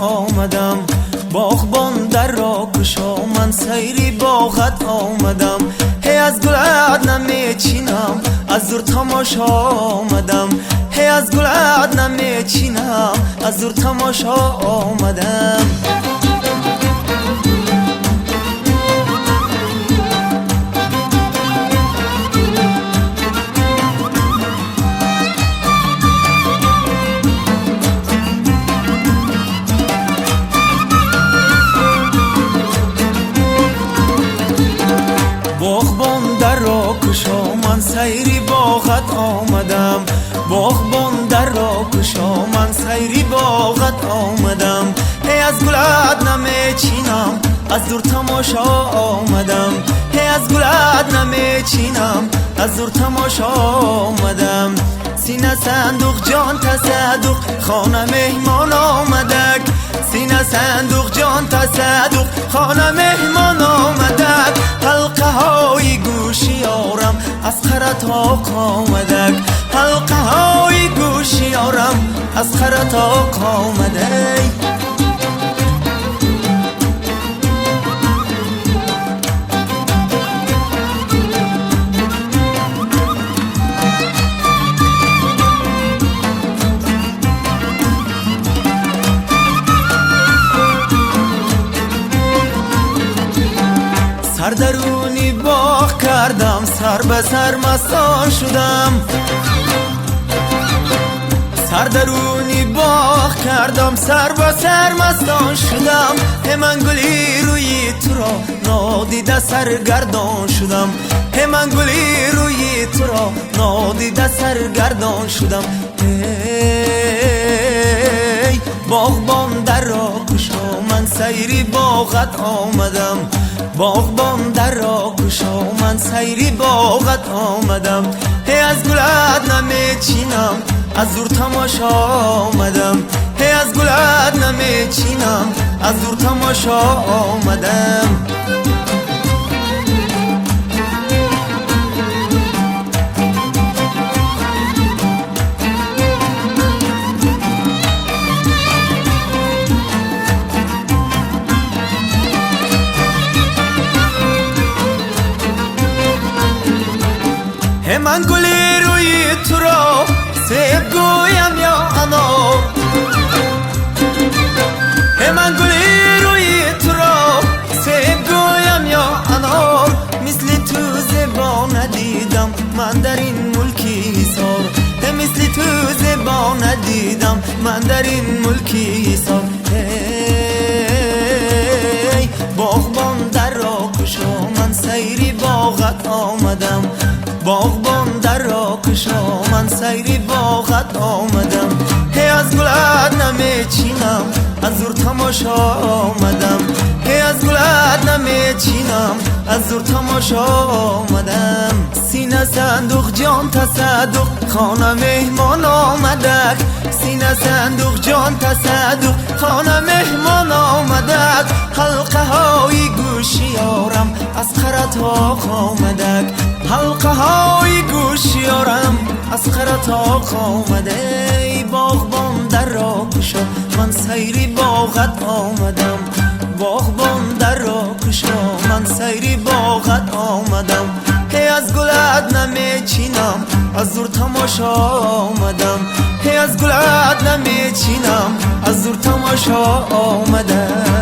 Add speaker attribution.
Speaker 1: آمدم، باغبان در را کشا من سیری باغت آمدم. هی از گلت نمیچینم از دور تماشا آمدم، هی از گلت نمیچینم از دور تماشا آمدم. باغبان در را کشا من سیری باغت آمدم، باغبان در را کشا من سیری باغت آمدم. هی از گلت نمیچینم از دور تماشا آمدم، هی از گلت نمیچینم از دور تماشا آمدم. سینه صندوق جان تصدق خانه مهمان آمدک، سینه صندوق جان تصدق خانه مهمان آمدک. حلقه های گوشی آرم از خرطاق آمدک، حلقه های گوشی آرم از خرطاق آمدک. سردرونی باغ کردم سر به سر مستان شدم، سردرونی باغ کردم سر به سر مستان شدم. من گلی روی تو را نادیده سرگردان شدم، من گلی روی تو را نادیده سرگردان شدم. ای باغبان در را کشا من سیری باغت آمدم، باغبان در را کشا من سیری باغت آمدم. هی از گلت نمیچینم از دور تماشا آمدم، هی از گلت نمیچینم از دور تماشا آمدم. من گلی روی تو را سیب گویم یا انار، من گلی روی تو را سیب گویم یا انار. مثل تو زبا ندیدم من در این ملکی سار، مثل تو زبا ندیدم من در این ملکی سار. ای باغبان در را کشا من سیری باغت آمدم، باغبان در را کشا من سیری باغت آمدم. هی از گلت نمیچینم از دور تماشا آمدم، هی از گلت نمیچینم از دور تماشا آمدم. سینه صندوق جان تصدق خانه مهمان آمدک، سینه صندوق جان تصدق خانه مهمان آمدک. حلقه های گوشی آرم از خرطاق آمدک، حلقه های گوشی آرم از خرطاق آمده. ای باغبان در را کشا من سیری باغت آمدم، باغبان در را کشا من سیری باغت آمدم. هی از گلت نمیچینم از دور تماشا آمدم، هی از گلت نمیچینم از دور تماشا آمدم.